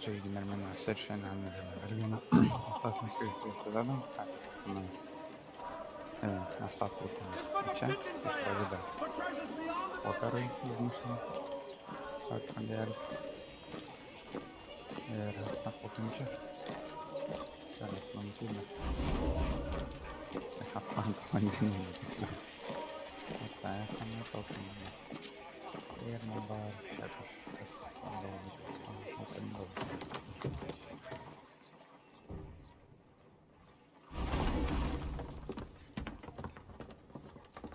GeimerMenas ir šiandien dar vieną Assassin's Creed epizodą, mes atplaukėme čia, pradeda operai užmušę atpradėlį ir atplaukėme čia. Čia aplankybė. Atlanto vandenynį tiksliau. Tai esame taupinami. Ir dabar čia kažkas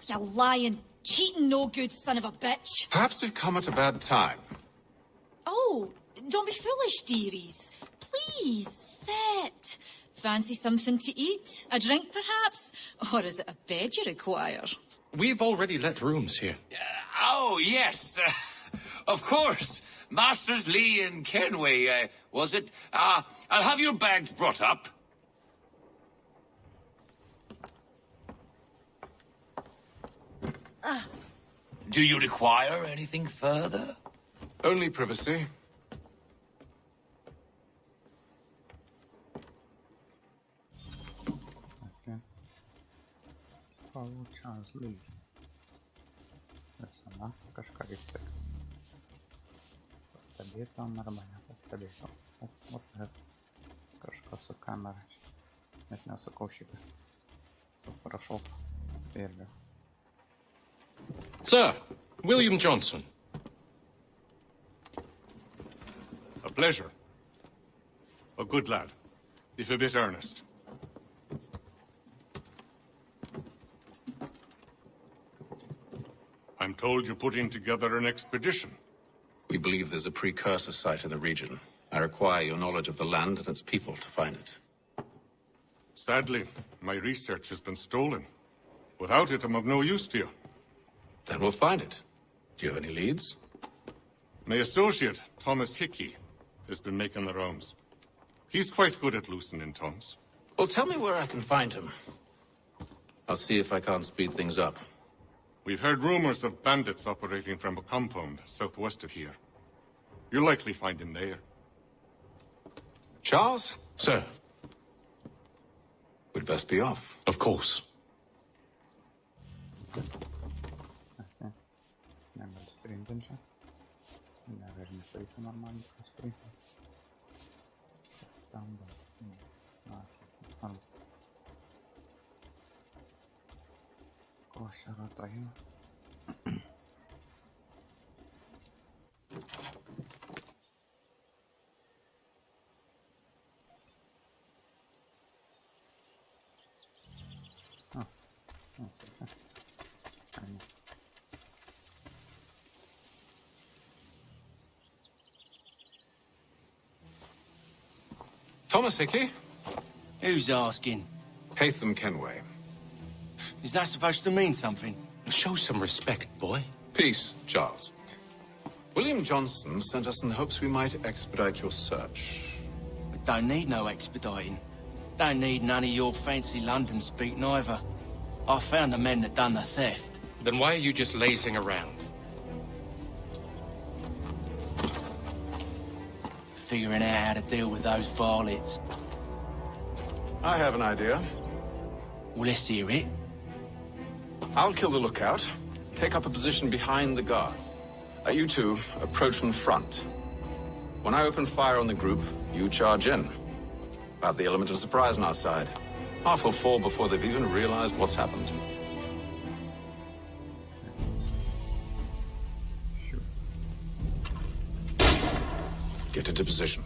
You lying, cheating, no good son of a bitch. Perhaps we've come at a bad time. Oh, don't be foolish, dearies. Please, sit. Fancy something to eat? A drink, perhaps? Or is it a bed you require? We've already let rooms here. Oh, yes. Of course. Masters Lee and Kenway, was it? I'll have your bags brought up. Do you require anything further? Only privacy. Okay. Follow Charles Lee. Visada kažką reiks sekti. Pastebėtom arba nepastebėtom. Kažkas su kamera. Net nesakau šitą. Suprašau. Irgi. Sir, William Johnson. A pleasure. A good lad, if a bit earnest. I'm told you're putting together an expedition. We believe there's a precursor site in the region. I require your knowledge of the land and its people to find it. Sadly, my research has been stolen. Without it, I'm of no use to you. Then we'll find it. Do you have any leads? My associate, Thomas Hickey, has been making the rounds. He's quite good at loosening tongues. Well, tell me where I can find him. I'll see if I can't speed things up. We've heard rumors of bandits operating from a compound southwest of here. You'll likely find him there. Charles? Sir. We'd best be off. Of course. Nebent sprintančią. Never nepavyks normaliai sprinti. Stamba. Ko aš yra toje? Thomas Hickey? Who's asking? Haytham Kenway. Is that supposed to mean something? Show some respect, boy. Peace, Charles. William Johnson sent us in the hopes we might expedite your search. We don't need no expediting. Don't need none of your fancy London speak neither. I found the men that done the theft. Then why are you just lazing around? Figuring out how to deal with those varlets. I have an idea. Well, let's hear it. I'll kill the lookout, take up a position behind the guards. You two approach from the front. When I open fire on the group, you charge in. About the element of surprise on our side. Half will fall before they've even realized what's happened. Get into position,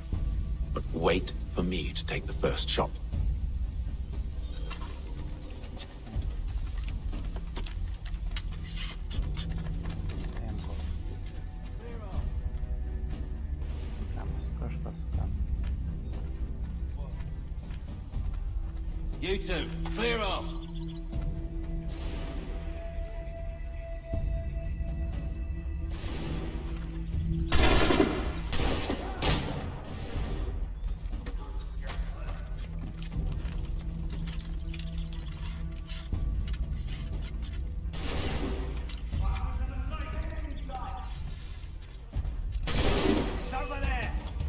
but wait for me to take the first shot. You two, clear off.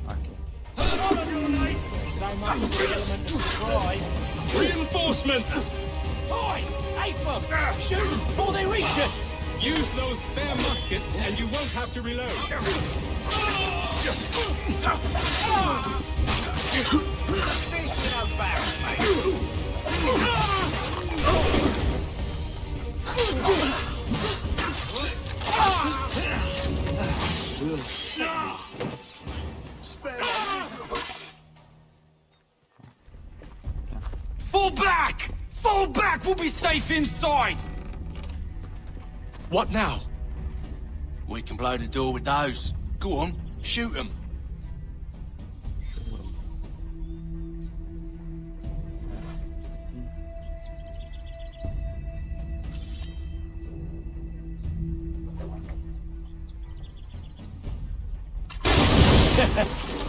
Okay. So much for the element of surprise. Reinforcements! Oi! Apham! Shoot before they reach us! Use those spare muskets and you won't have to reload. Fall back! Fall back! We'll be safe inside! What now? We can blow the door with those. Go on, shoot them.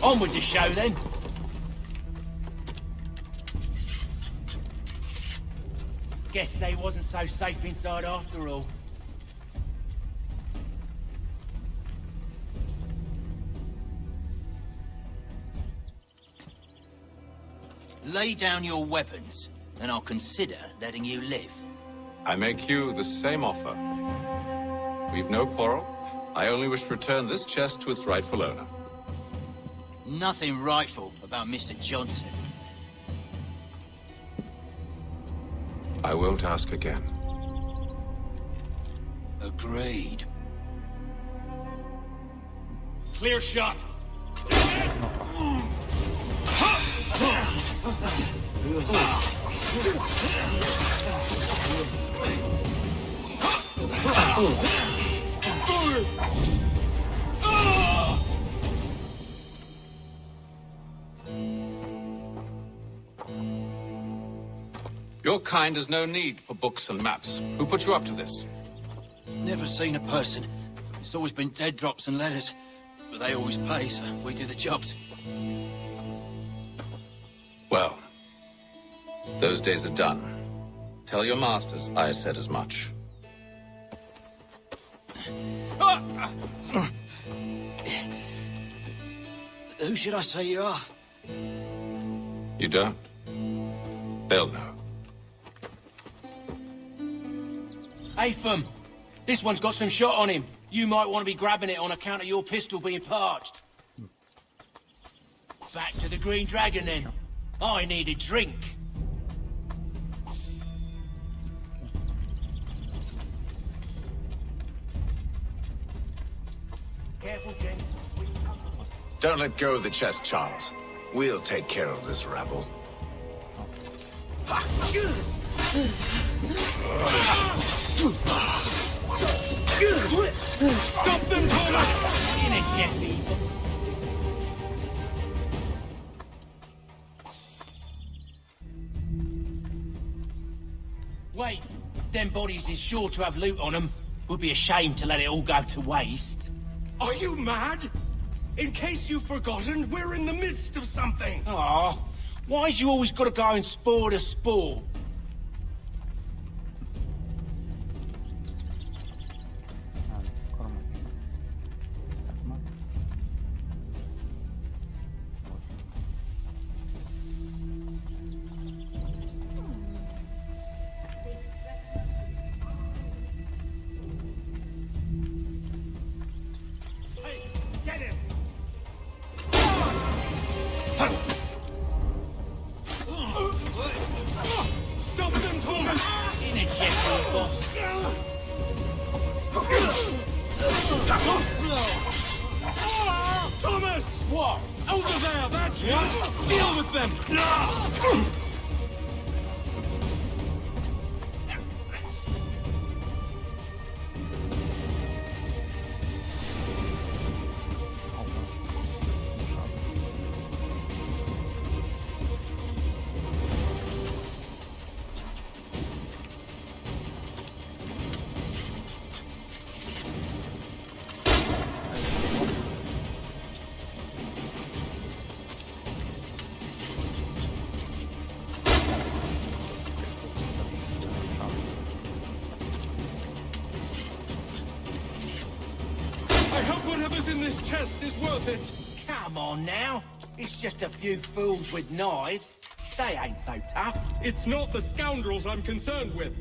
On with the show then. Guess they wasn't so safe inside after all. Lay down your weapons, and I'll consider letting you live. I make you the same offer. We've no quarrel. I only wish to return this chest to its rightful owner. Nothing rightful about Mr. Johnson. I won't ask again. Agreed. Clear shot! Your kind has no need for books and maps. Who put you up to this? Never seen a person. It's always been dead drops and letters. But they always pay, so we do the jobs. Well, those days are done. Tell your masters I said as much. Who should I say you are? You don't? They'll know. Apham! This one's got some shot on him. You might want to be grabbing it on account of your pistol being parched. Back to the Green Dragon then. I need a drink. Careful, Jen. Don't let go of the chest, Charles. We'll take care of this rabble. Stop them, Thomas! In it, Jeffy. Wait, them bodies is sure to have loot on them. Would be a shame to let it all go to waste. Are you mad? In case you've forgotten, we're in the midst of something. Aw, why's you always got to go and spore the spore? Stop them, Thomas! In it, Jeffy, boss. Thomas! What? Over there, that's what! Deal with them! I hope whatever's in this chest is worth it. Come on now. It's just a few fools with knives. They ain't so tough. It's not the scoundrels I'm concerned with.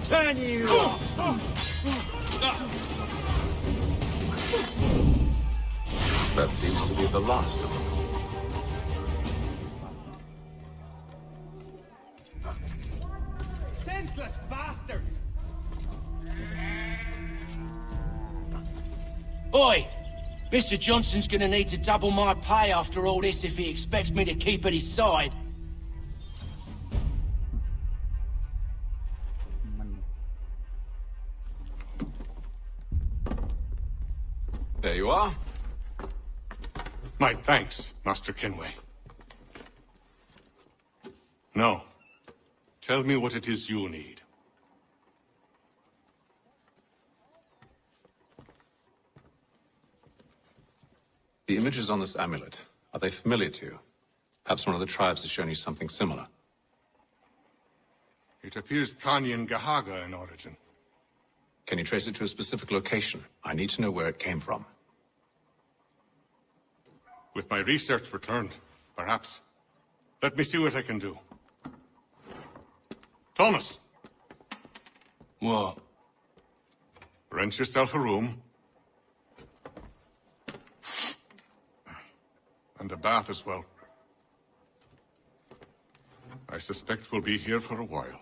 Turn you! That seems to be the last of them. Senseless bastards! Oi! Mr. Johnson's gonna need to double my pay after all this if he expects me to keep at his side. There you are. My thanks, Master Kenway. Now, tell me what it is you need. The images on this amulet, are they familiar to you? Perhaps one of the tribes has shown you something similar. It appears Kanyan Gahaga in origin. Can you trace it to a specific location? I need to know where it came from. With my research returned, perhaps. Let me see what I can do. Thomas! What? Rent yourself a room. And a bath as well. I suspect we'll be here for a while.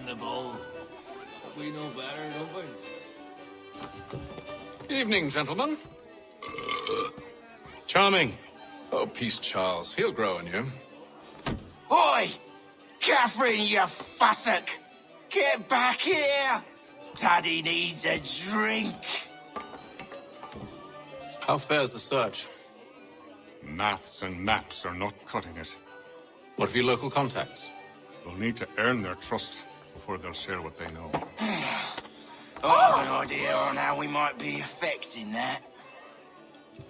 The ball. We know better, don't we? Evening, gentlemen. Charming. Oh, peace, Charles. He'll grow on you. Oi! Catherine, you fussock! Get back here! Daddy needs a drink. How fares the search? Maths and maps are not cutting it. What of your local contacts? We'll need to earn their trust before they'll share what they know. I have an idea on how we might be affecting that.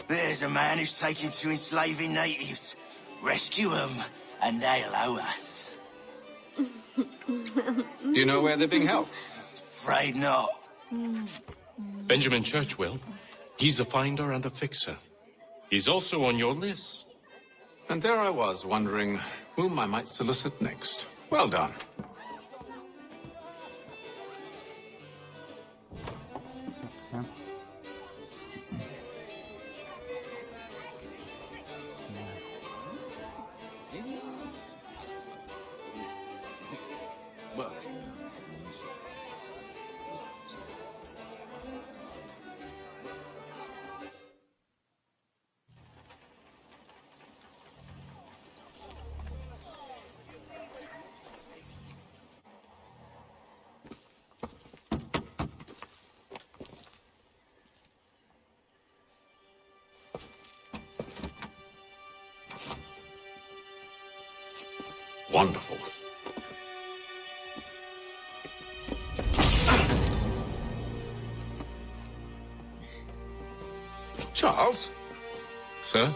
There's a man who's taken to enslaving natives. Rescue them, and they'll owe us. Do you know where they're being held? Afraid not. Benjamin Churchwell. He's a finder and a fixer. He's also on your list. And there I was, wondering whom I might solicit next. Well done. Wonderful. Charles? Sir?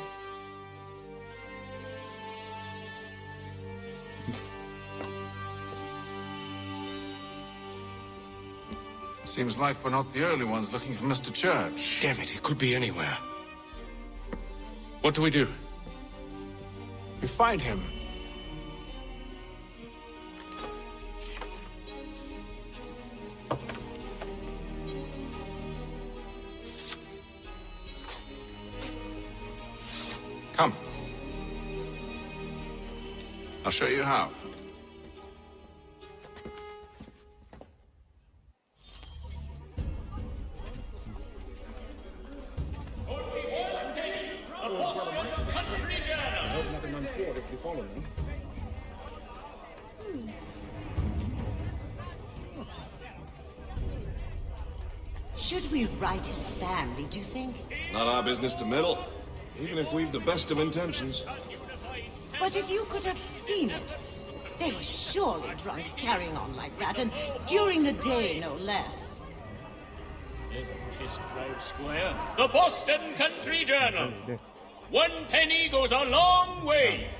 Seems like we're not the only ones looking for Mr. Church. Damn it, he could be anywhere. What do we do? We find him. Come. I'll show you how. Should we write his family, do you think? Not our business to meddle, even if we've the best of intentions. But if you could have seen it, they were surely drunk carrying on like that, and during the day, no less. There's a piss-proud squire. The Boston Country Journal. 1 penny goes a long way.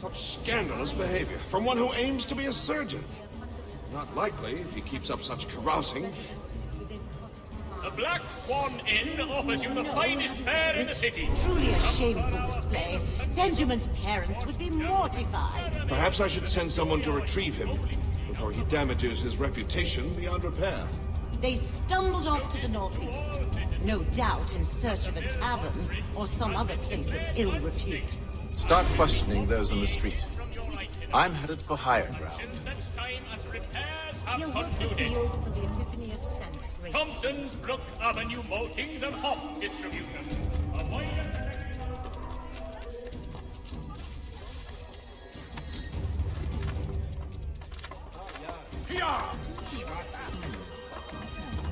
Such scandalous behavior from one who aims to be a surgeon. Not likely if he keeps up such carousing. The Black Swan Inn offers you the finest fare in the city. Truly a shameful display. Benjamin's parents would be mortified. Perhaps I should send someone to retrieve him before he damages his reputation beyond repair. They stumbled off to the northeast, no doubt in search of a tavern or some other place of ill repute. Start questioning those on the street. I'm headed for higher ground. He'll work the fields till the epiphany of sense graces. Thompson's Brook Avenue maltings and hop distribution. A wider...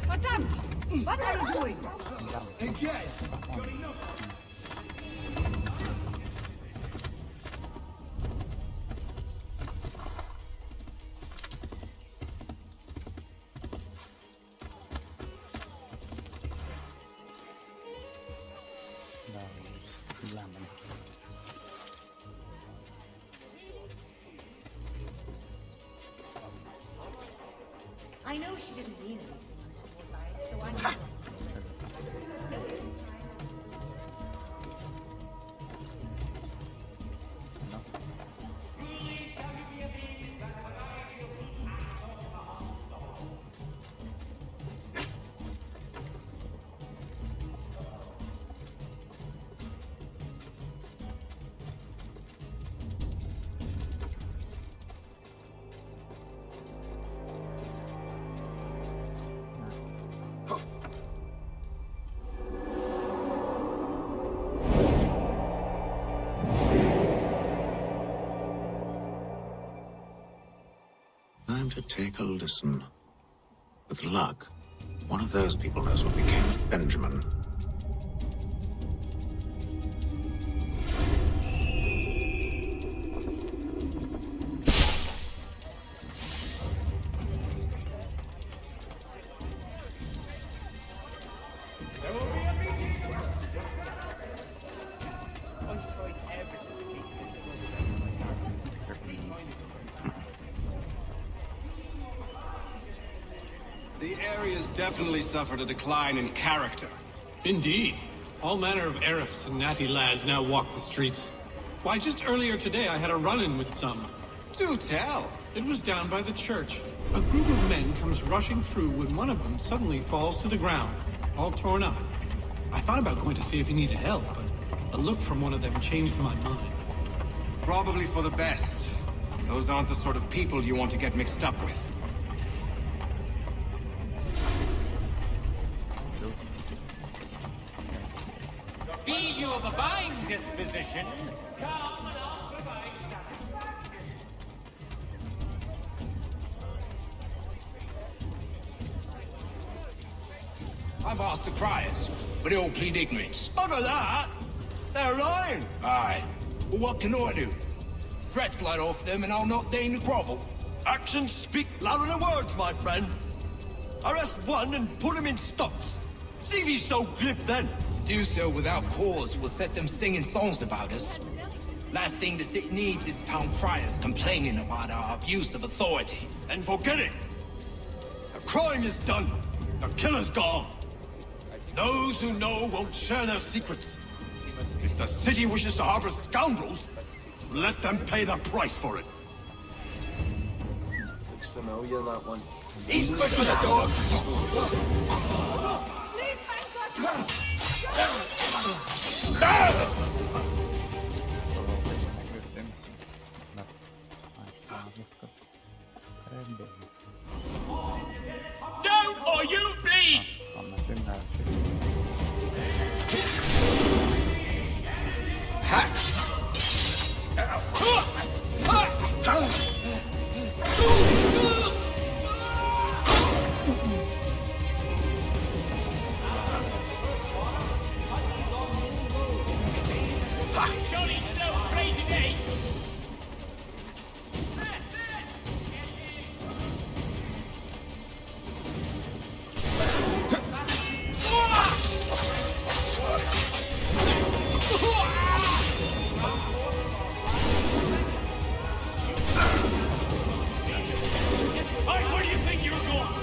Madame, what are you doing? Again! I know she didn't mean anything untoward by it, so I'm... Time to take a listen. With luck, one of those people knows what became of Benjamin. The area's definitely suffered a decline in character. Indeed. All manner of Arifs and natty lads now walk the streets. Why, just earlier today I had a run-in with some. Do tell! It was down by the church. A group of men comes rushing through when one of them suddenly falls to the ground, all torn up. I thought about going to see if he needed help, but a look from one of them changed my mind. Probably for the best. Those aren't the sort of people you want to get mixed up with. Be you of a buying disposition, come and I'll provide I've asked the criers, but they all plead ignorance. Bugger that! They're lying! Aye. Well, what can I do? Threats light off them and I'll not deign to grovel. Actions speak louder than words, my friend. Arrest one and put him in stocks. See if he's so glib then. To do so without cause will set them singing songs about us. Last thing the city needs is town criers complaining about our abuse of authority. And forget it. The crime is done. The killer's gone. Those who know won't share their secrets. If the city wishes to harbor scoundrels, let them pay the price for it. Looks familiar, that one. He's quick for the door! Don't or you bleed! Jolly slow prey today! Where do you think you're going?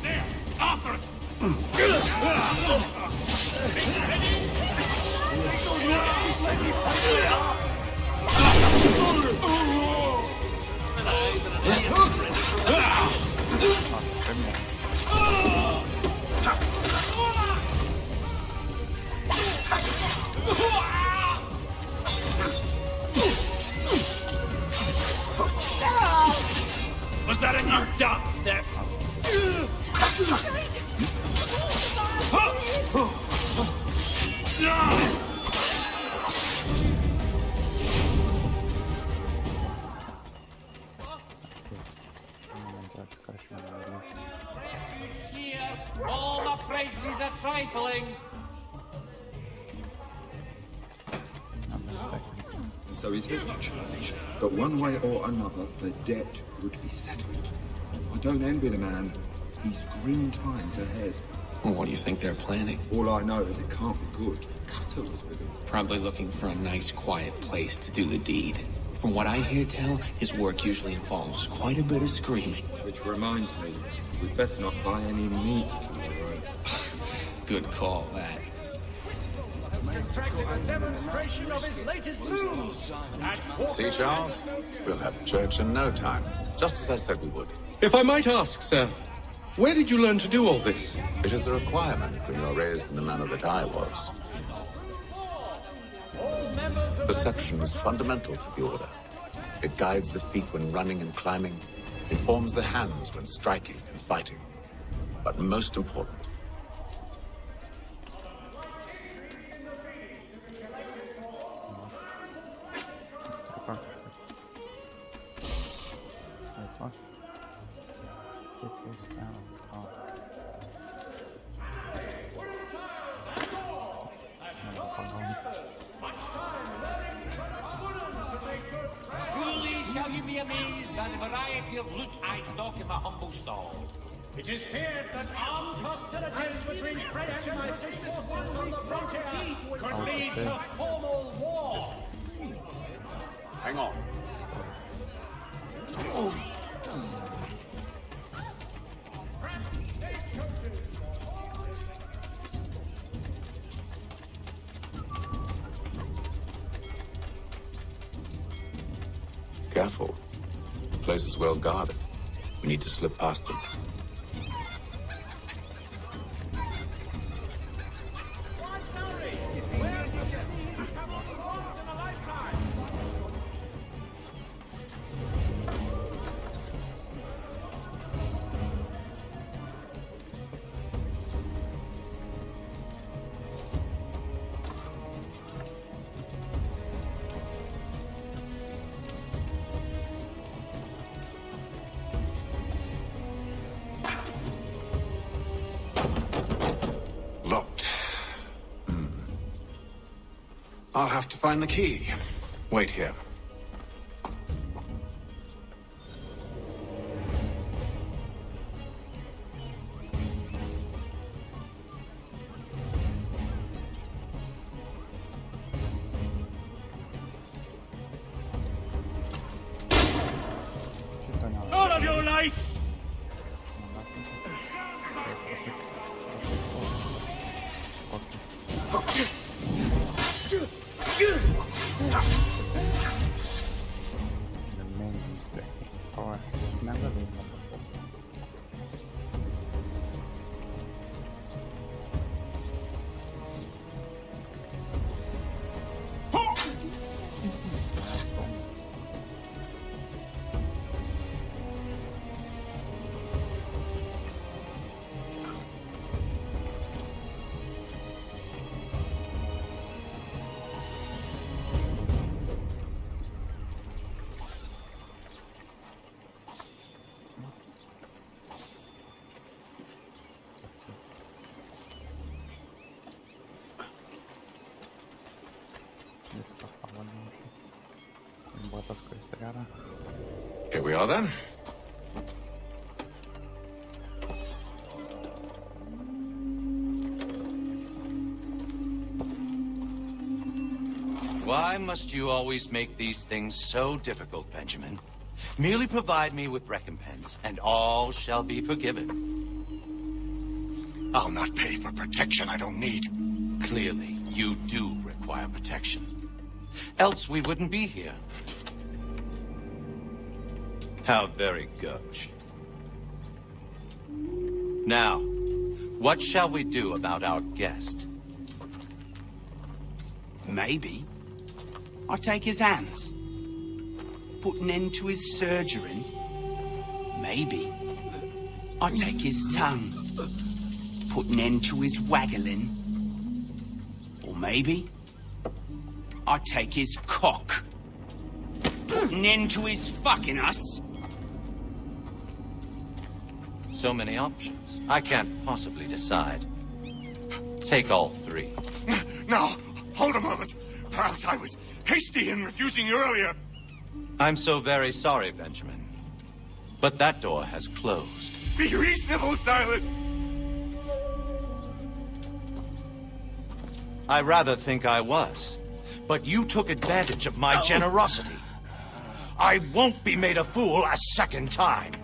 There! After it! Was that a new dance step? All the prices are trifling. So is it, that one way or another the debt would be settled. I don't envy the man. He's grim times ahead. Well, what do you think they're planning? All I know is it can't be good. Kato was with him. Probably looking for a nice, quiet place to do the deed. From what I hear tell, his work usually involves quite a bit of screaming. Which reminds me, we'd best not buy any meat tomorrow. Good call, that. Contracted a demonstration of his latest moves. See, Charles? We'll have church in no time, just as I said we would. If I might ask, sir, where did you learn to do all this? It is a requirement when you're raised in the manner that I was. Perception is fundamental to the order. It guides the feet when running and climbing, informs the hands when striking and fighting. But most important, Truly shall you be amazed by the variety of loot I stock in my humble stall. It is feared that armed hostilities between French and British forces on the frontier could lead to formal war. hang on. Careful. The place is well guarded. We need to slip past them. I'll have to find the key. Wait here. All of your life! The main mistake is power. Never do that. Here we are then. Why must you always make these things so difficult, Benjamin? Merely provide me with recompense, and all shall be forgiven. I'll not pay for protection I don't need. Clearly, you do require protection. Else we wouldn't be here. How very gauche. Now, what shall we do about our guest? Maybe I take his hands, put an end to his surgery. Maybe I take his tongue, put an end to his waggling. Or maybe I take his cock, put an end to his fucking us. So many options. I can't possibly decide. Take all three. Now, hold a moment. Perhaps I was hasty in refusing you earlier. I'm so very sorry, Benjamin. But that door has closed. Be reasonable, Silas. I rather think I was. But you took advantage of my generosity. I won't be made a fool a second time.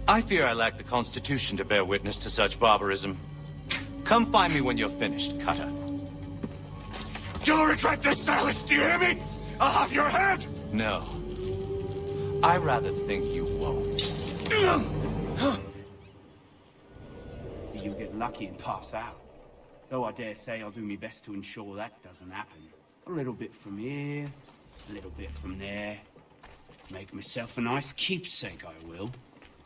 I fear I lack the constitution to bear witness to such barbarism. Come find me when you're finished, Cutter. You'll regret this, Silas, do you hear me? I'll have your head! No. I rather think you won't. You'll get lucky and pass out. Though I dare say I'll do my best to ensure that doesn't happen. A little bit from here, a little bit from there. Make myself a nice keepsake, I will.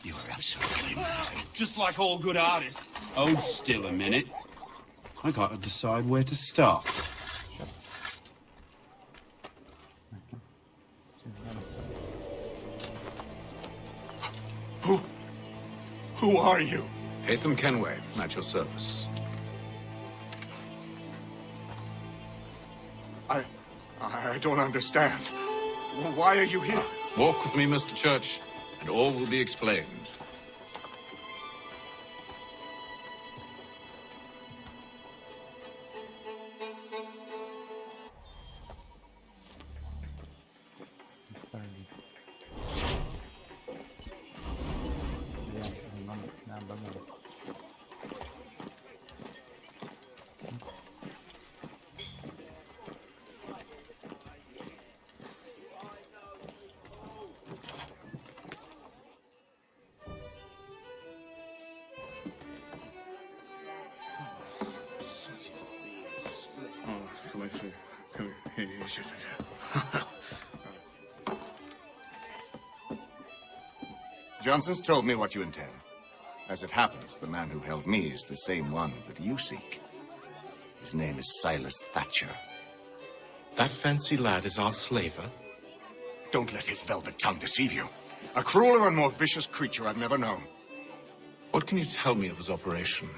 You are absolutely mad. Just like all good artists. Hold still a minute. I gotta decide where to start. Who are you? Hatham Kenway, at your service. I don't understand. Why are you here? Walk with me, Mr. Church, and all will be explained. Johnson's told me what you intend. As it happens, the man who held me is the same one that you seek. His name is Silas Thatcher. That fancy lad is our slaver? Don't let his velvet tongue deceive you. A crueler and more vicious creature I've never known. What can you tell me of his operation?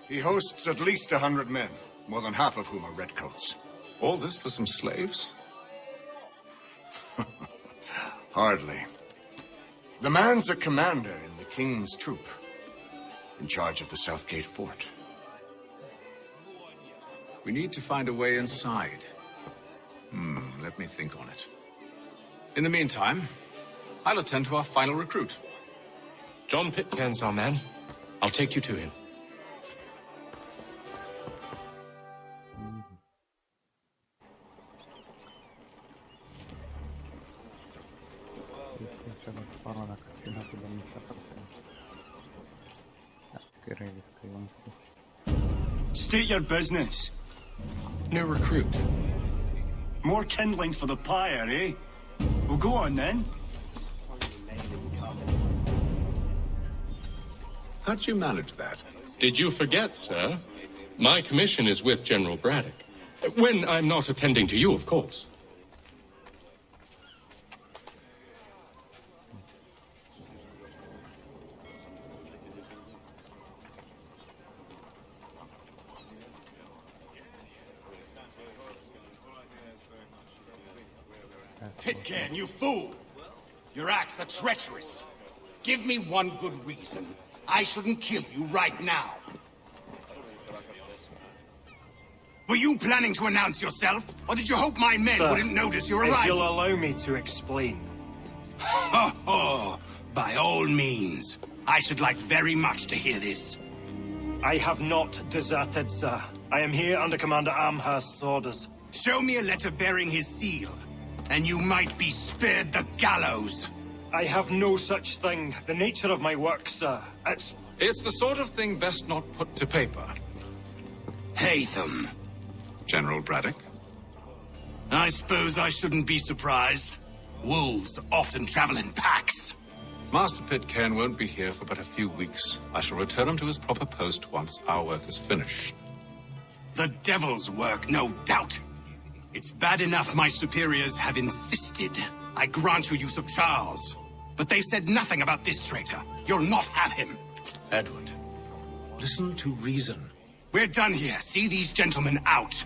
He hosts at least 100 men, more than half of whom are redcoats. All this for some slaves? Hardly. The man's a commander in the king's troop, in charge of the Southgate fort. We need to find a way inside. Let me think on it. In the meantime, I'll attend to our final recruit. John Pitcairn's our man. I'll take you to him. State your business. New recruit. More kindling for the pyre, eh? Well, go on then. How'd you manage that? Did you forget, sir? My commission is with General Braddock. When I'm not attending to you, of course. Pitcairn, you fool! Your acts are treacherous. Give me one good reason I shouldn't kill you right now. Were you planning to announce yourself, or did you hope my men wouldn't notice your arrival? If you'll allow me to explain. By all means. I should like very much to hear this. I have not deserted, sir. I am here under Commander Amherst's orders. Show me a letter bearing his seal, and you might be spared the gallows. I have no such thing. The nature of my work, sir. It's the sort of thing best not put to paper. Haytham. General Braddock? I suppose I shouldn't be surprised. Wolves often travel in packs. Master Pitcairn won't be here for but a few weeks. I shall return him to his proper post once our work is finished. The devil's work, no doubt. It's bad enough my superiors have insisted I grant you use of Charles. But they said nothing about this traitor. You'll not have him. Edward, listen to reason. We're done here. See these gentlemen out.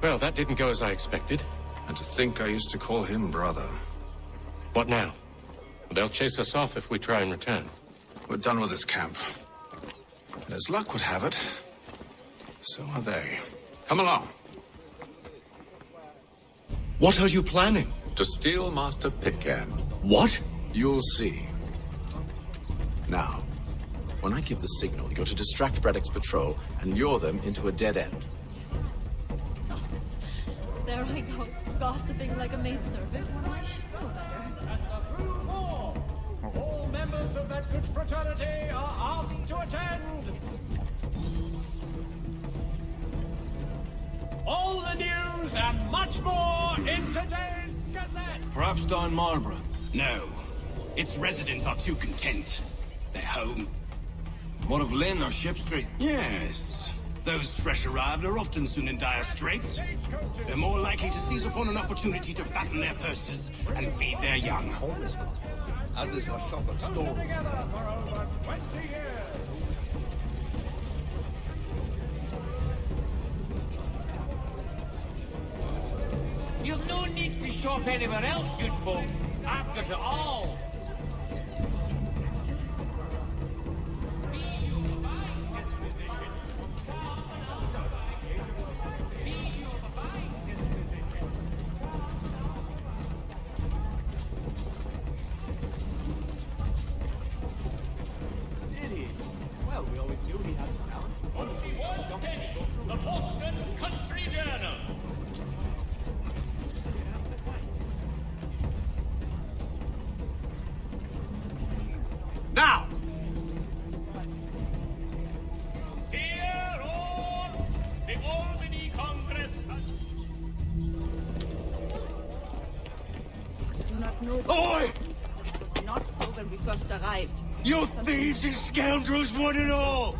Well, that didn't go as I expected. And to think I used to call him brother. What now? They'll chase us off if we try and return. We're done with this camp. And as luck would have it, so are they. Come along. What are you planning? To steal Master Pitcairn. What? You'll see. Now, when I give the signal, you're to distract Braddock's patrol and lure them into a dead end. There I go, gossiping like a maidservant when I should know better. All members of that good fraternity are asked to attend. All the news and much more in today's Gazette. Perhaps Don Marlborough? No. Its residents are too content. They're home. What of Lynn or Ship Street? Yes. Those fresh arrived are often soon in dire straits. They're more likely to seize upon an opportunity to fatten their purses and feed their young. As is our shop at store. Together for over 20 years. You've no need to shop anywhere else, good folk. I've got it all. Well, we always knew he had talent. The Boston Country Journal. Now! Here on the Albany Congress. Do not know. Oi! It was not so when we first arrived. You thieves and scoundrels, one and all!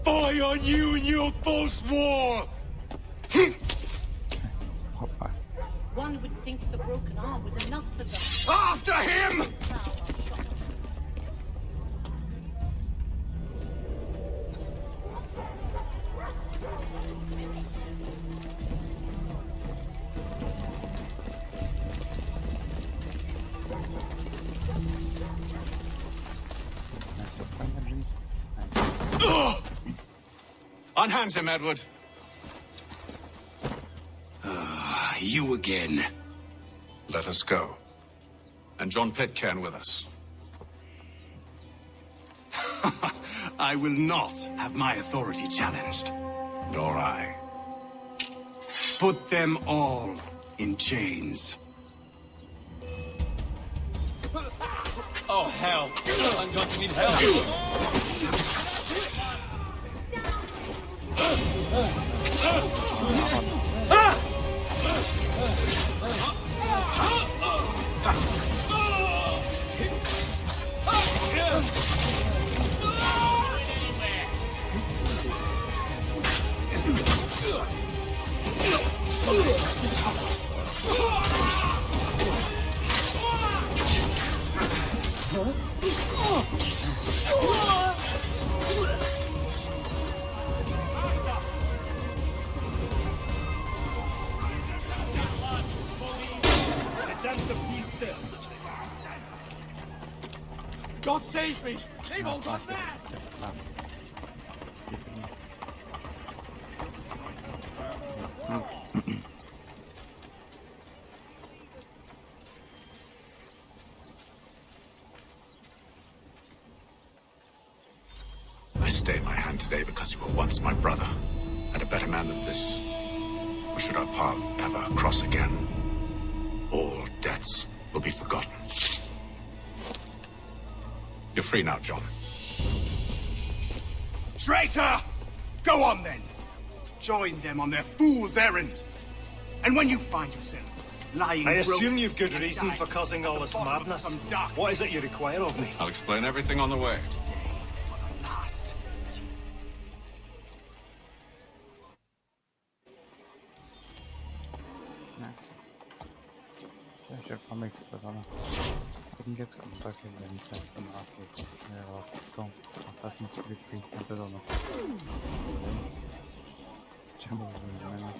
fie on you and your false war! One would think the broken arm was enough for them. After him! Unhand him, Edward. You again. Let us go. And John Pitcairn with us. I will not have my authority challenged. Nor I. Put them all in chains. Oh, hell. I'm going to need help. God save me! They've all gone mad! I stay my hand today because you were once my brother, and a better man than this. Or should our paths ever cross again, all debts will be forgotten. You're free now, John. Traitor! Go on then. Join them on their fool's errand. And when you find yourself lying I assume broken, you've good reason for causing all this madness. What is it you require of me? I'll explain everything on the way. Jag kommer inte på sådana. Inget som tack till den tjänsten att det var de ankstesnius epizodą. GeimerMenas